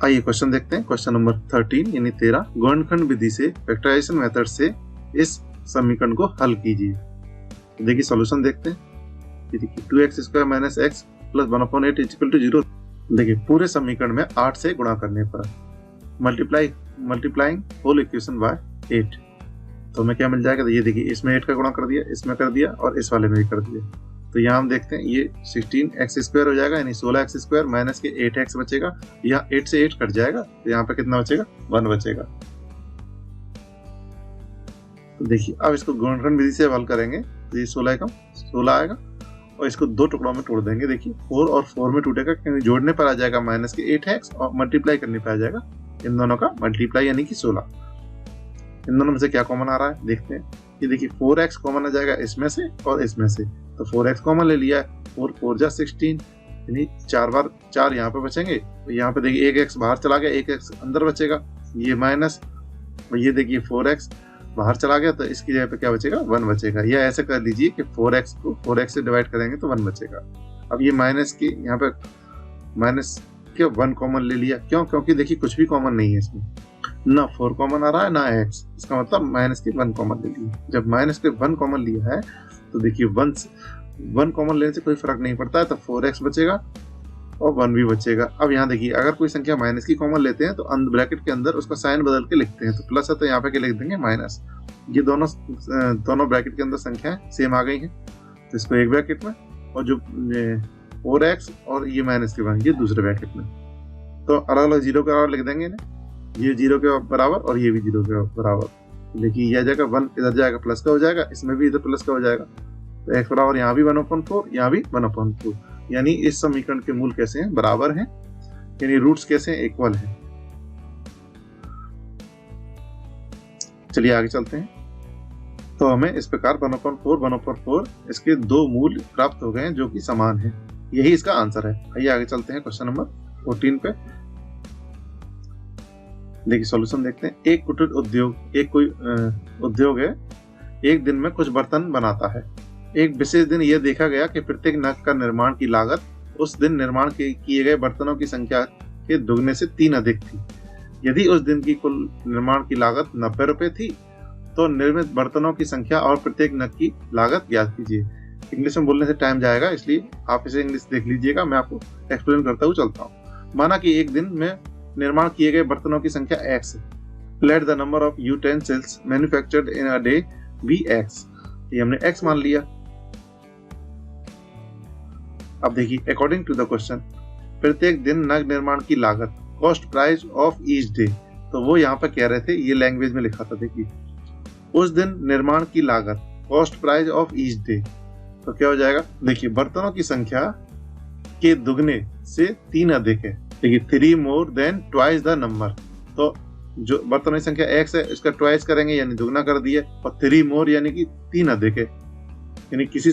आइए क्वेश्चन देखते हैं। क्वेश्चन नंबर 13 यानी 13, गुणनखंड विधि से फैक्टराइजेशन मेथड से इस समीकरण को हल कीजिए। तो देखिए सॉल्यूशन देखते हैं। देखिए 2x² - x + 1/8 = 0। देखिए पूरे समीकरण में 8 से गुणा करने पर मल्टीप्लाइंग होल इक्वेशन बाय 8, तो हमें क्या मिल जाएगा। तो ये देखिए इसमें 8 का गुणा कर दिया, इसमें कर दिया और इस वाले में भी कर दिया। तो यहाँ हम देखते हैं ये 16x² हो जाएगा, यानी 16x² माइनस के 8x बचेगा। यहाँ 8 से 8 कट जाएगा, तो यहाँ पे कितना बचेगा, 1 बचेगा। तो देखिए अब इसको गुणनखंड विधि से हल करेंगे तो ये 16 का 16 आएगा और इसको दो टुकड़ों में तोड़ देंगे। देखिए 4 और 4 में टूटेगा, क्योंकि जोड़ने पर आ जाएगा माइनस के 8x और मल्टीप्लाई करने पर आ जाएगा इन दोनों का मल्टीप्लाई, यानी कि 16। इन दोनों में से क्या कॉमन आ रहा है देखते हैं। ये देखिए 4x कॉमन आ जाएगा इसमें से और इसमें से, तो 4x कॉमन ले लिया है। 4 4 जा 16, यानी 4 बार 4 यहाँ पे बचेंगे। तो यहाँ पे देखिए 1x बाहर चला गया, 1x अंदर बचेगा, ये माइनस, और ये देखिए 4x बाहर चला गया, तो इसकी जगह पे क्या बचेगा, 1 बचेगा। या ऐसे कर लीजिए कि 4x को 4x से डिवाइड करेंगे तो 1 बचेगा। अब ये माइनस की यहाँ पे माइनस के 1 कॉमन ले लिया, क्यों, क्योंकि देखिए कुछ भी कॉमन नहीं है इसमें, ना 4 कॉमन आ रहा है ना x, इसका मतलब माइनस के 1 कॉमन ले लिया। जब माइनस के 1 कॉमन लिया है तो देखिए 1 कॉमन लेने से कोई फर्क नहीं पड़ता है, तो 4x बचेगा और 1 भी बचेगा। अब यहाँ देखिए अगर कोई संख्या माइनस की कॉमन लेते हैं तो ब्रैकेट के अंदर उसका साइन बदल के लिखते हैं, तो प्लस है तो यहाँ पे क्या लिख देंगे, माइनस। ये दोनों ब्रैकेट के अंदर संख्याएं सेम आ गई हैं, तो इसको एक ब्रैकेट में, और जो 4x और ये माइनस के 1 ये दूसरे ब्रैकेट में। तो अलग अलग 0 के बराबर लिख देंगे इन्हें, ये 0 के बराबर और ये भी 0 के बराबर। देखिए यह जाएगा 1 इधर जाएगा प्लस का हो जाएगा, इसमें भी इधर प्लस का हो जाएगा, तो x बराबर यहाँ भी 1/4, यहाँ भी 1/4। यानी इस समीकरण के मूल कैसे हैं, बराबर हैं, यानी रूट्स कैसे हैं, इक्वल हैं। चलिए आगे चलते हैं। तो हमें इस प्रकार 1/4 इसके दो मूल प्राप्त हो गए हैं जो कि समान है। यही इसका आंसर है। आइए आगे चलते हैं क्वेश्चन नंबर 14 पे। देखिए सॉल्यूशन देखते हैं। एक कुटीर उद्योग, एक कोई उद्योग है, एक दिन में कुछ बर्तन बनाता है। एक विशेष दिन यह देखा गया कि प्रत्येक नग का निर्माण की लागत उस दिन निर्माण किए गए बर्तनों की संख्या के दुगने से 3 अधिक थी। यदि उस दिन की कुल निर्माण की लागत 90 रुपए थी तो निर्मित बर्तनों की संख्या और प्रत्येक नग की लागत ज्ञात कीजिए। इंग्लिश में बोलने से टाइम जाएगा, इसलिए आप इसे इंग्लिश देख लीजिएगा, मैं आपको एक्सप्लेन करता हुआ चलता हूँ। माना कि एक दिन में निर्माण किए गए बर्तनों की संख्या x है। Let the number of utensils manufactured in a day be x। ये हमने x मान लिया। अब देखिए अकॉर्डिंग टू द क्वेश्चन, प्रत्येक दिन नग निर्माण की लागत, cost price of each day, तो वो यहाँ पर कह रहे थे, ये लैंग्वेज में लिखा था। देखिए उस दिन निर्माण की लागत, cost price of each day, तो क्या हो जाएगा, देखिए बर्तनों की संख्या के दुगने से 3 अधिक है। देखिए 3 more than twice the number, तो जो बर्तनों की संख्या x है इसका ट्वाइस करेंगे यानी दुगना कर दिया, और 3 मोर यानी कि 3 अधिक है, यानी किसी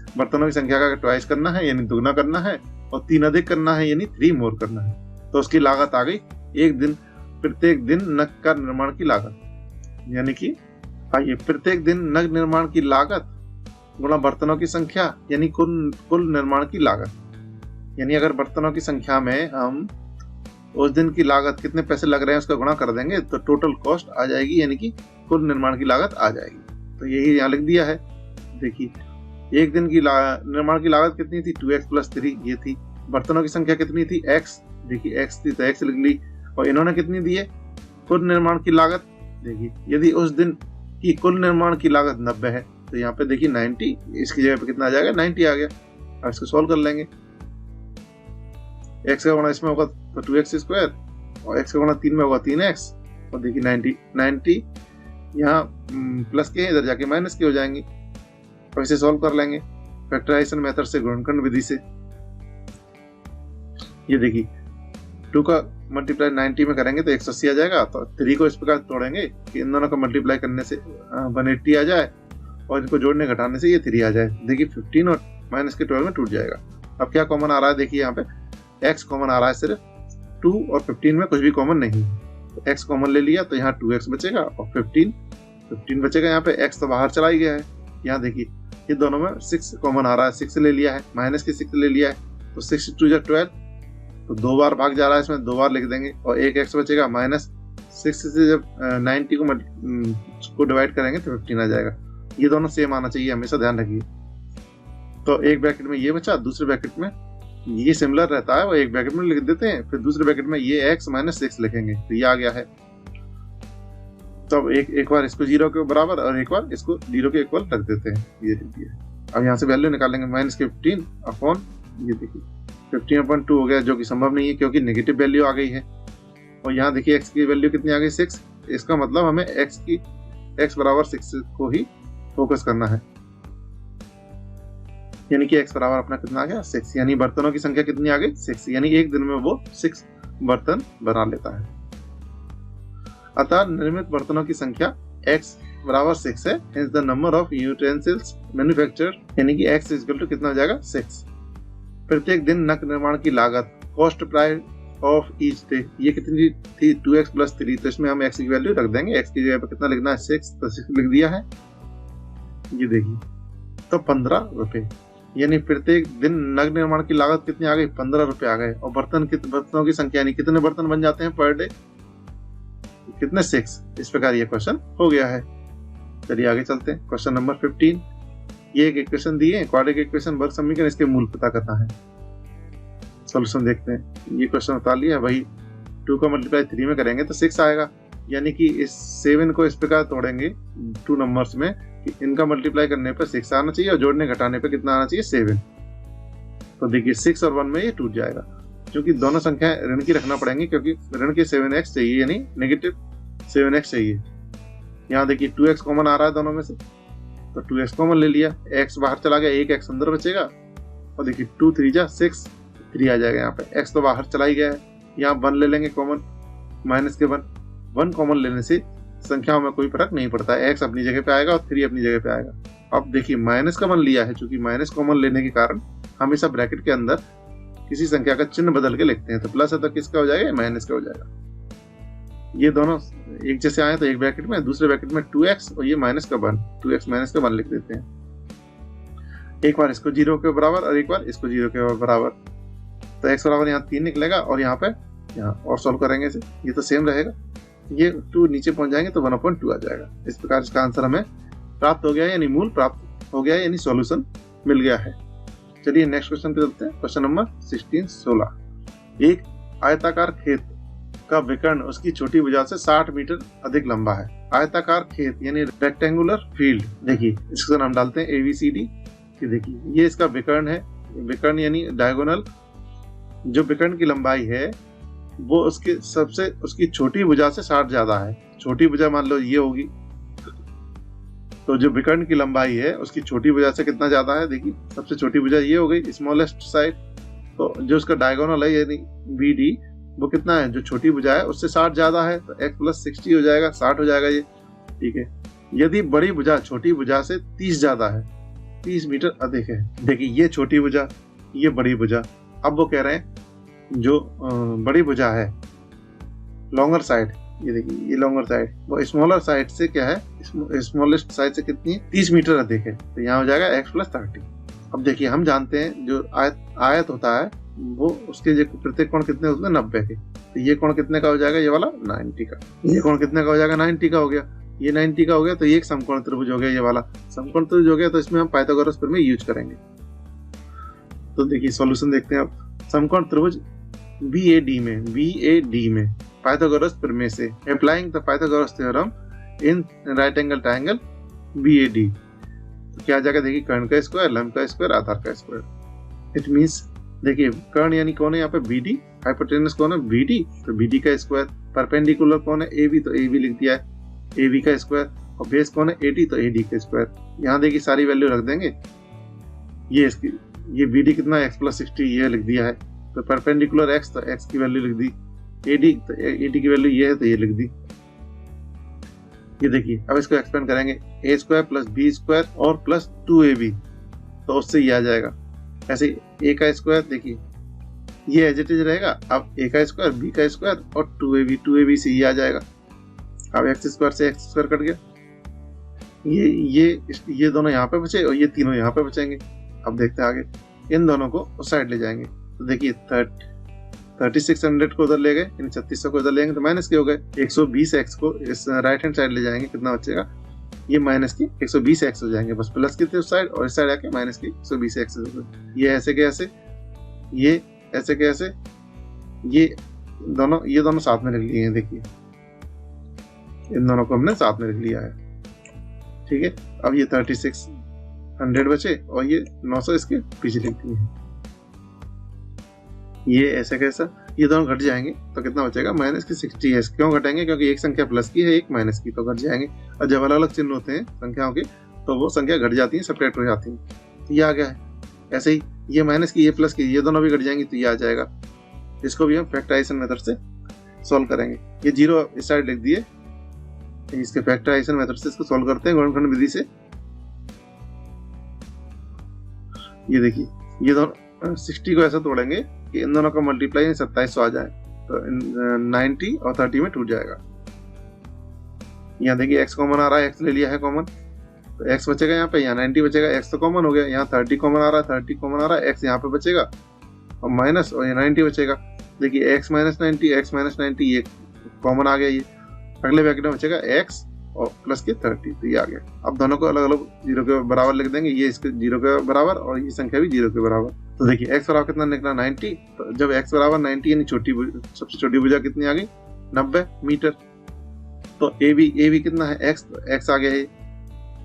बर्तनों की संख्या का ट्वाइस करना है यानी दुगना करना है, और 3 अधिक करना है यानी 3 मोर करना है। तो उसकी लागत आ गई एक दिन, प्रत्येक दिन नग का निर्माण की लागत, यानी कि आइए प्रत्येक दिन नग निर्माण की लागत गुणा बर्तनों की संख्या, यानी कुल निर्माण की लागत। यानी अगर बर्तनों की संख्या में हम उस दिन की लागत कितने पैसे लग रहे हैं उसका गुणा कर देंगे तो टोटल कॉस्ट आ जाएगी, यानी कि कुल निर्माण की लागत आ जाएगी। तो यही यहाँ लिख दिया है। देखिए एक दिन की निर्माण की लागत कितनी थी, 2x + 3 ये थी। बर्तनों की संख्या कितनी थी, x, देखिए x थी तो x लिख ली, और इन्होंने कितनी दी है, कुल निर्माण की लागत। देखिए यदि उस दिन की कुल निर्माण की लागत 90 है तो यहाँ पे देखिए 90, इसकी जगह पे कितना आ जाएगा, 90 आ गया। अब इसको सॉल्व कर लेंगे। x का गुणा इसमें होगा तो 2x² और x का गुणा 3 में होगा 3x, और देखिए 90 यहाँ प्लस के इधर जाके माइनस के हो जाएंगे। और इसे सॉल्व कर लेंगे फैक्टराइजेशन मेथड से, गुणनखंड विधि से। ये देखिए 2 का मल्टीप्लाई 90 में करेंगे तो 180 आ जाएगा, तो 3 को इस प्रकार तोड़ेंगे कि इन दोनों का मल्टीप्लाई करने से 180 आ जाए, और इनको जोड़ने घटाने से ये 3 आ जाए। देखिए 15 और माइनस के 12 में टूट जाएगा। अब क्या कॉमन आ रहा है, देखिए यहाँ पे x कॉमन आ रहा है, सिर्फ 2 और 15 में कुछ भी कॉमन नहीं। तो x कॉमन ले लिया तो यहाँ 2x बचेगा और 15 बचेगा। यहाँ पे x तो बाहर चला ही गया है। यहाँ देखिए ये दोनों में 6 कॉमन आ रहा है, 6 ले लिया है, माइनस के 6 ले लिया है, तो 6 × 2 = 12, तो 2 बार भाग जा रहा है, इसमें 2 बार लिख देंगे और एक एक्स बचेगा। माइनस 6 से जब 90 को डिवाइड करेंगे तो 15 आ जाएगा। ये दोनों सेम आना चाहिए, हमेशा ध्यान रखिए। तो एक ब्रैकेट में ये बचा, दूसरे ब्रैकेट में ये सिमिलर रहता है, वो एक ब्रैकेट में लिख देते हैं, फिर दूसरे ब्रैकेट में ये x माइनस 6 लिखेंगे, तो ये आ गया है। तो अब एक बार इसको 0 के बराबर और एक बार इसको 0 के इक्वल रख देते हैं, ये लिख दिया। अब यहाँ से वैल्यू निकालेंगे, माइनस 15 अपॉन ये देखिए 15/2 हो गया, जो कि संभव नहीं है क्योंकि नेगेटिव वैल्यू आ गई है। और यहाँ देखिए x की वैल्यू कितनी आ गई, 6। इसका मतलब हमें x बराबर 6 को ही फोकस करना है, यानी कि x बराबर अपना कितना आ गया, 6। यानी बर्तनों की संख्या कितनी आ गई, 6। यानी एक दिन में वो 6 बर्तन बना लेता है। अतः निर्मित बर्तनों की संख्या x बराबर 6 है। Hence the number of utensils manufactured, यानी कि x इक्वल टू कितना हो जाएगा, 6। प्रत्येक दिन नक निर्माण की लागत, cost price of each day, ये कितनी थी, 2x + 3। तो इसमें हम x की वैल्यू रख देंगे, x की जगह पर कितना लिखना है, 6, तो 6 लिख दिया है। ये देखिए, तो 15 रुपए, यानी प्रत्येक दिन नग निर्माण की लागत कितनी आ गई, 15 रुपए आ गए। और बर्तनों की संख्या, यानी कितने बर्तन बन जाते हैं पर डे, कितने, 6। इस प्रकार ये क्वेश्चन हो गया है। चलिए आगे चलते हैं। क्वेश्चन नंबर 15, ये एक इक्वेशन दिए है, क्वाड्रेटिक इक्वेशन वर्ग समीकरण, इसके मूल पता करना है। सॉल्यूशन देखते हैं। ये क्वेश्चन बता लिया, वही 2 का मल्टीप्लाई 3 में करेंगे तो 6 आएगा। यानी कि इस 7 को इस प्रकार तोड़ेंगे 2 नंबर्स में कि इनका मल्टीप्लाई करने पर 6 आना चाहिए और जोड़ने घटाने पर कितना आना चाहिए, 7। तो देखिए 6 और 1 में ये टूट जाएगा, क्योंकि दोनों संख्याएं ऋण की रखना पड़ेंगी, क्योंकि ऋण के 7x चाहिए, यानी नेगेटिव 7x चाहिए। यहाँ देखिए 2x कॉमन आ रहा है दोनों में से, तो 2x कॉमन ले लिया, x बाहर चला गया, एक x अंदर बचेगा। और देखिए 2 3 जा 6, 3 आ जाएगा। यहाँ पे x तो बाहर चला ही गया है, यहाँ 1 ले लेंगे कॉमन, माइनस के 1 कॉमन लेने से संख्याओं में कोई फर्क नहीं पड़ता है, x अपनी जगह पे आएगा और 3 अपनी जगह पे आएगा। अब देखिए माइनस का 1 लिया है, चूंकि माइनस कॉमन लेने के कारण हमेशा ब्रैकेट के अंदर किसी संख्या का चिन्ह बदल के लिखते हैं, तो प्लस है तो किसका हो जाएगा, माइनस का हो जाएगा। ये दोनों एक जैसे आए तो एक ब्रैकेट में, दूसरे ब्रैकेट में 2x और ये माइनस का 1, 2x माइनस का 1 लिख देते हैं। एक बार इसको 0 के बराबर और एक बार इसको 0 के बराबर, तो x बराबर यहाँ 3 निकलेगा और यहाँ पे यहाँ और सॉल्व करेंगे इसे, ये तो सेम रहेगा। ये 2 नीचे पहुंच जाएंगे तो 1/2 आ जाएगा। इस प्रकार इसका आंसर हमें प्राप्त हो गया है, यानी मूल प्राप्त हो गया है, यानी सॉल्यूशन मिल गया है। चलिए नेक्स्ट क्वेश्चन पे चलते हैं। Question number 16। एक आयताकार खेत का विकर्ण उसकी छोटी भुजा से 60 मीटर अधिक लंबा है। आयताकार खेत यानी रेक्टेंगुलर फील्ड, देखिए इसका नाम डालते हैं ABCD। देखिए ये इसका विकर्ण है, विकर्ण यानी डायगोनल। जो विकर्ण की लंबाई है वो उसकी छोटी भुजा से 60 ज्यादा है। छोटी भुजा मान लो ये होगी, तो जो विकर्ण की लंबाई है उसकी छोटी भुजा से कितना ज्यादा है, देखिए सबसे छोटी भुजा ये हो गई, स्मॉलेस्ट साइड। तो जो उसका डायगोनल है यानी BD वो कितना है, जो छोटी भुजा है उससे 60 ज्यादा है, तो x + 60 हो जाएगा, 60 हो जाएगा ये, ठीक है। यदि बड़ी भुजा छोटी भुजा से 30 ज्यादा है, 30 मीटर अधिक है, देखिए ये छोटी भुजा ये बड़ी भुजा। अब वो कह रहे हैं जो बड़ी भुजा है लॉन्गर साइड, ये देखिए ये लॉन्गर साइड वो स्मॉलर साइड से क्या है, स्मॉलेस्ट साइड से कितनी है, 30 मीटर अधिक है, तो यहाँ हो जाएगा x + 30। अब देखिए हम जानते हैं जो आयत होता है वो उसके जो प्रत्येक कोण कितने होते हैं, 90 के। तो ये कोण कितने का हो जाएगा, ये वाला 90 का। ये कोण कितने का हो जाएगा, 90 का हो गया। ये 90 का हो गया तो ये एक समकोण त्रिभुज हो गया, ये वाला समकोण त्रिभुज हो गया। तो इसमें हम पाइथागोरस प्रमेय यूज करेंगे। तो देखिए सॉल्यूशन देखते हैं अब। समकोण त्रिभुज BAD में पाइथागोरस प्रमेय से applying the Pythagoras theorem in right angle triangle BAD, तो क्या आ जाएगा, देखिए कर्ण का स्क्वायर, लंब का स्क्वायर, आधार का स्क्वायर। इट मींस देखिए कर्ण यानी कौन है यहाँ पे, BD, हाइपोटेनस कौन है, BD, तो BD का स्क्वायर। परपेंडिकुलर कौन है, AB, तो AB लिख दिया है, AB का स्क्वायर। और बेस कौन है, AD, तो AD का स्क्वायर। यहाँ देखिए सारी वैल्यू रख देंगे। ये इसकी ये BD कितना है, x + 60, ये लिख दिया है। तो परपेंडिकुलर x, तो x की वैल्यू लिख दी। AD, तो AD की वैल्यू ये है, तो ये लिख दी। ये देखिए अब इसको एक्सपेंड करेंगे, a² + b² और प्लस 2ab, तो उससे ये आ जाएगा। ऐसे a का स्क्वायर, देखिए ये एज इट इज रहेगा। अब a का स्क्वायर, b का स्क्वायर और 2ab से ये आ जाएगा। अब x² से x² कट गया, ये दोनों यहाँ पे बचे और ये तीनों यहाँ पे बचेंगे। अब देखते हैं आगे, इन दोनों को उस साइड ले जाएंगे। तो देखिए 3600 को उधर ले गए, इन 3600 को उधर लेंगे तो माइनस के हो गए। 120x को इस राइट हैंड साइड ले जाएंगे, कितना बचेगा, ये माइनस की 120x हो जाएंगे, बस प्लस की उस साइड और इस साइड आके माइनस की 120x हो गए। ये ऐसे के ऐसे, ये ऐसे के ऐसे, ये दोनों साथ में रख लिए हैं, देखिए इन दोनों को हमने साथ में रख लिया है, ठीक है। अब ये 3600 बचे और ये 900 इसके पीछे लिख दिए हैं। ये ऐसे कैसा, ये दोनों घट जाएंगे तो कितना बचेगा, माइनस की 60s। क्यों घटेंगे, क्योंकि एक संख्या प्लस की है एक माइनस की, तो घट जाएंगे। और जब अलग अलग चिन्ह होते हैं संख्याओं के तो वो संख्या घट जाती है, सेपरेट हो जाती है। तो ये आ गया है। ऐसे ही ये माइनस की, ये प्लस की, ये दोनों भी घट जाएंगी तो ये आ जाएगा। इसको भी हम फैक्टराइजेशन मेथड से सॉल्व करेंगे। ये 0 इस साइड लिख दिए, इसके फैक्टराइजेशन मेथड से इसको सॉल्व करते हैं गुणनखंड विधि से। ये देखिए, ये दोनों 60 को ऐसा तोड़ेंगे कि इन दोनों का मल्टीप्लाई 2700 आ जाए, तो 90 और 30 में टूट जाएगा। यहाँ देखिए x कॉमन आ रहा है, x ले लिया है कॉमन, तो x बचेगा यहाँ पे, यहाँ 90 बचेगा, x तो कॉमन हो गया। यहाँ 30 कॉमन आ रहा है, 30 कॉमन आ रहा है, x यहाँ पे बचेगा और माइनस, और ये 90 बचेगा। देखिए x माइनस 90, x माइनस 90, ये कॉमन आ गया। ये अगले ब्रैकेट में बचेगा x और प्लस के 30, तो ये आ गया। अब दोनों को अलग अलग 0 के बराबर लिख देंगे, ये इसके 0 के बराबर और ये संख्या भी 0 के बराबर। तो देखिए x बराबर कितना निकला, 90। तो जब x बराबर 90 यानी सबसे छोटी भुजा कितनी आ गई, 90 मीटर। तो ए बी कितना है, x, तो x आ गया है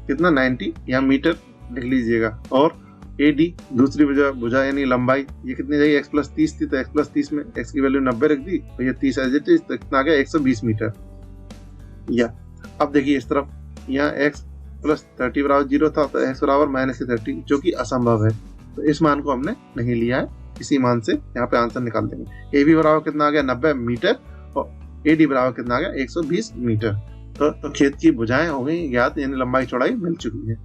कितना, 90, यहाँ मीटर लिख लीजिएगा। और ए डी दूसरी भुजा यानी लंबाई, ये कितनी जाएगी, x प्लस 30 थी, तो x प्लस 30 में x की वैल्यू 90 रख दी, तो ये 30 एज इट इज, तो कितना आ गया, 120 मीटर। या अब देखिए इस तरफ, यहाँ x प्लस 30 बराबर 0 था, तो x बराबर माइनस के 30, जो कि असंभव है। तो इस मान को हमने नहीं लिया है, इसी मान से यहाँ पे आंसर निकाल देंगे। ए बी बराबर कितना आ गया, 90 मीटर, और ए डी बराबर कितना आ गया, 120 मीटर। तो खेत की भुजाएं हो गई ज्ञात, यानी लंबाई चौड़ाई मिल चुकी है।